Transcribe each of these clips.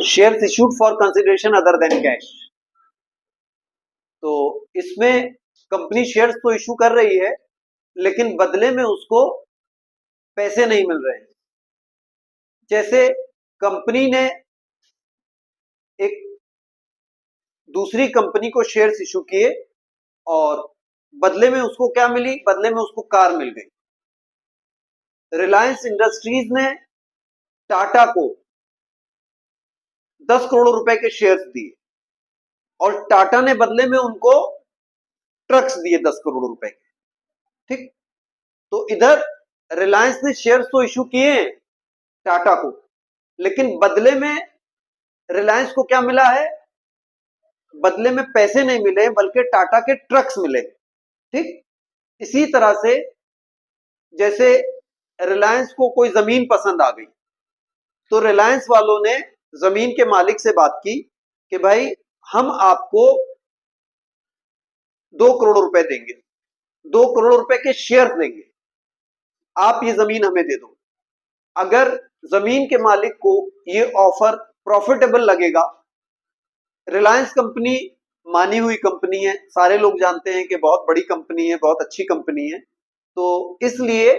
Shares issued for consideration other than cash. तो इसमें company shares तो इशू कर रही है, लेकिन बदले में उसको पैसे नहीं मिल रहे हैं। जैसे कंपनी ने एक दूसरी कंपनी को शेयर्स इशू किए और बदले में उसको क्या मिली? बदले में उसको कार मिल गई। रिलायंस इंडस्ट्रीज ने टाटा को 10 करोड़ रुपए के शेयर्स दिए और टाटा ने बदले में उनको ट्रक्स दिए 10 करोड़ रुपए के। ठीक, तो इधर रिलायंस ने शेयर्स तो इशू किए हैं टाटा को, लेकिन बदले में रिलायंस को क्या मिला है? बदले में पैसे नहीं मिले, बल्कि टाटा के ट्रक्स मिले। ठीक, इसी तरह से जैसे रिलायंस को कोई जमीन पसंद आ गई, तो रिलायंस वालों ने जमीन के मालिक से बात की कि भाई हम आपको 2 करोड़ रुपए देंगे, 2 करोड़ रुपए के शेयर देंगे, आप ये जमीन हमें दे दो। अगर जमीन के मालिक को ये ऑफर प्रॉफिटेबल लगेगा, रिलायंस कंपनी मानी हुई कंपनी है, सारे लोग जानते हैं कि बहुत बड़ी कंपनी है, बहुत अच्छी कंपनी है, तो इसलिए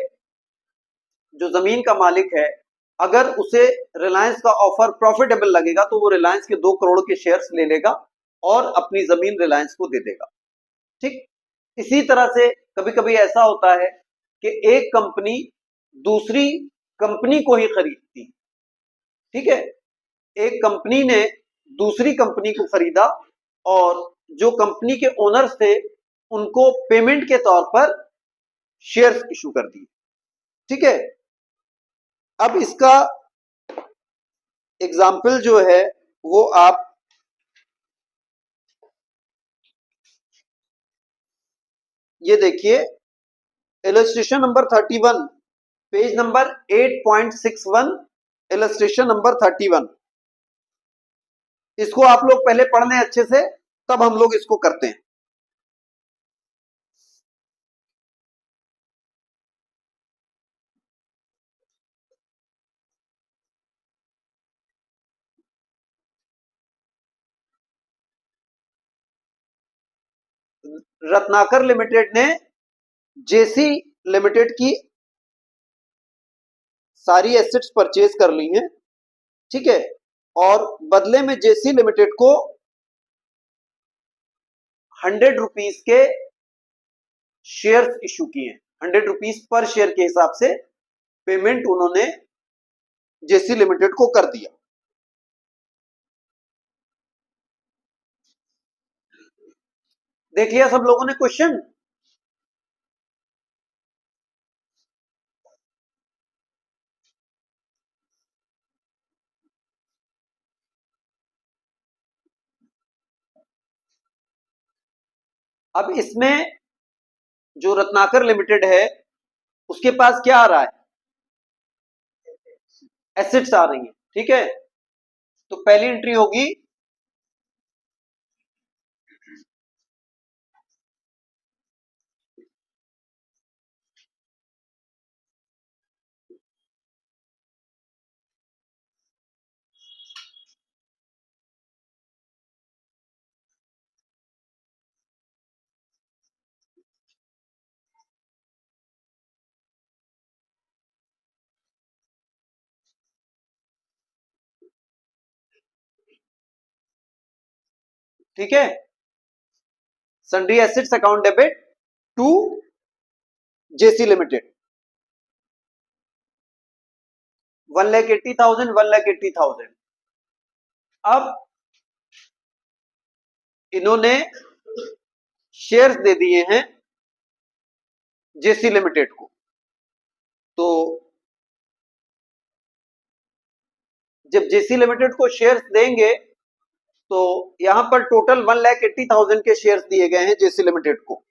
जो जमीन का मालिक है, अगर उसे रिलायंस का ऑफर प्रॉफिटेबल लगेगा तो वो रिलायंस के 2 करोड़ के शेयर्स ले लेगा और अपनी जमीन रिलायंस को दे देगा। ठीक, इसी तरह से कभी कभी ऐसा होता है कि एक कंपनी दूसरी कंपनी को ही खरीदती। ठीक है, एक कंपनी ने दूसरी कंपनी को खरीदा और जो कंपनी के ओनर्स थे उनको पेमेंट के तौर पर शेयर्स इशू कर दिए। ठीक है, अब इसका एग्जाम्पल जो है वो आप ये देखिए, illustration number 31, page number 8.61, illustration number 31। इसको आप लोग पहले पढ़ लें अच्छे से, तब हम लोग इसको करते हैं। रत्नाकर लिमिटेड ने जेसी लिमिटेड की सारी एसेट्स परचेज कर ली हैं। ठीक है, और बदले में जेसी लिमिटेड को 100 रुपीज के शेयर्स इशू किए। 100 रुपीज पर शेयर के हिसाब से पेमेंट उन्होंने जेसी लिमिटेड को कर दिया। देख लिया सब लोगों ने क्वेश्चन? अब इसमें जो रत्नाकर लिमिटेड है उसके पास क्या आ रहा है? एसेट्स आ रही हैं। ठीक है, तो पहली एंट्री होगी ठीक है, sundry assets account debit to JC limited 1,80,000, 1,80,000। अब इन्होंने शेयर्स दे दिए हैं जेसी लिमिटेड को, तो जब जेसी लिमिटेड को शेयर्स देंगे तो यहां पर टोटल 1,80,000 के शेयर्स दिए गए हैं जेसी लिमिटेड को।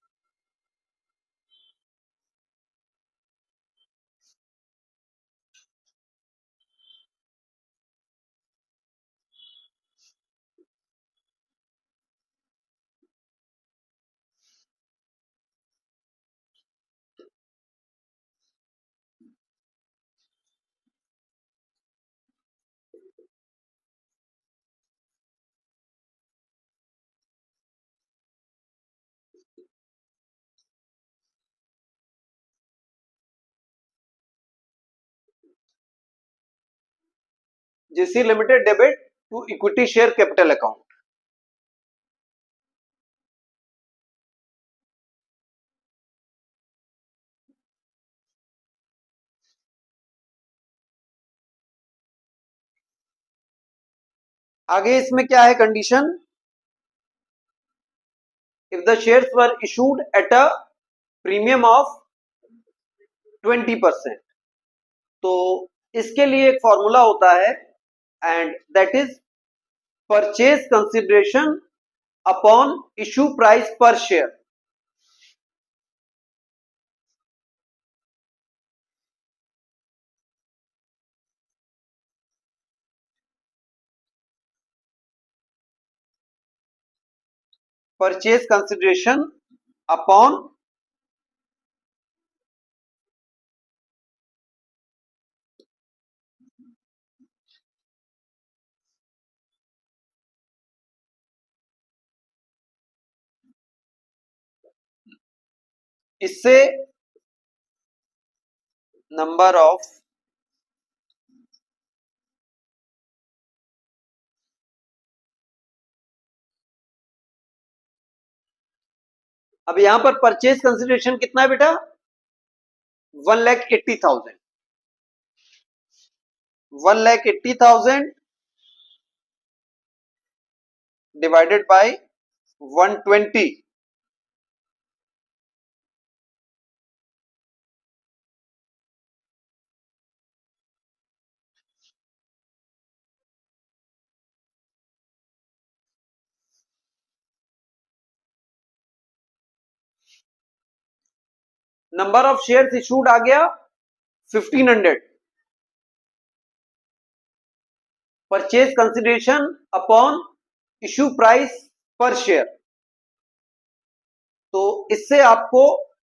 JC limited debit to equity share capital account. आगे इसमें क्या है condition, if the shares were issued at a premium of 20%। तो इसके लिए एक फॉर्मूला होता है and that is purchase consideration upon issue price per share. Purchase consideration upon इससे नंबर ऑफ अब यहां पर परचेज कंसिडरेशन कितना है बेटा, 1,80,000। 1,80,000 divided by 120। Number of shares issued आ गया 1500। Purchase consideration upon issue price per share, तो इससे आपको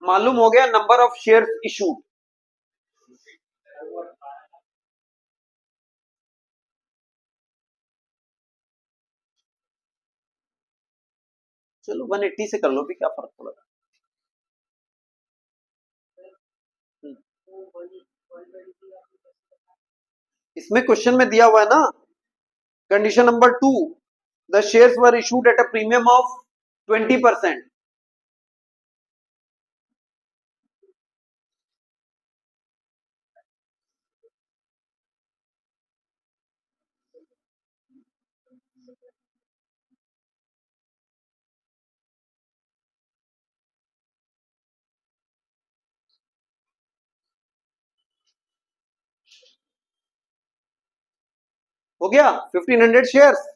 मालूम हो गया नंबर ऑफ शेयर्स इशूड। चलो 180 से कर लो भी, क्या फर्क पड़ेगा। इसमें क्वेश्चन में दिया हुआ है ना, condition number 2, the shares were issued at a premium of 20%। हो गया 1500 shares.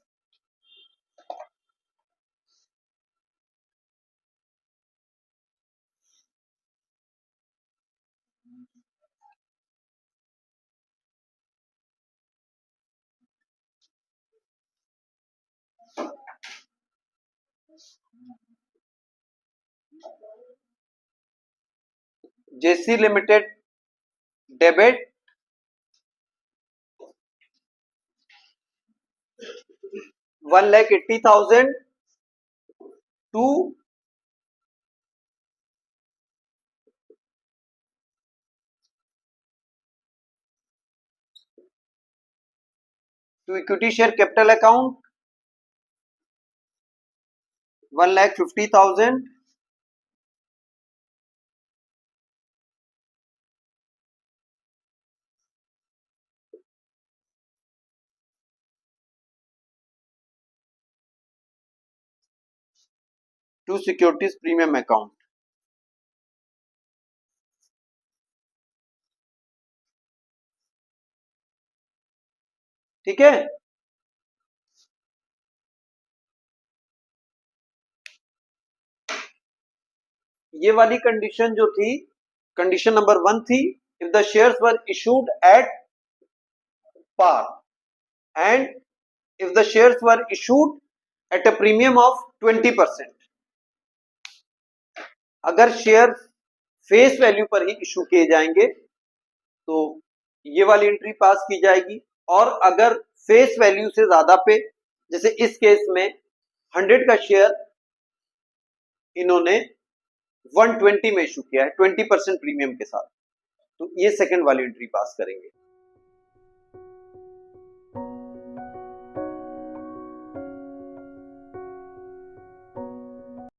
JC limited debit 1,80,000 to equity share capital account 1,50,000 to securities premium account. ठीक है, ये वाली कंडीशन जो थी, कंडीशन नंबर 1 थी, if the shares were issued at par and if the shares were issued at a premium of 20%। अगर share face value पर ही issue किए जाएंगे तो ये वाली एंट्री पास की जाएगी, और अगर फेस वैल्यू से ज्यादा पे, जैसे इस केस में 100 का शेयर इन्होंने 120 में इशू किया है 20% प्रीमियम के साथ, तो ये सेकंड वाली एंट्री पास करेंगे।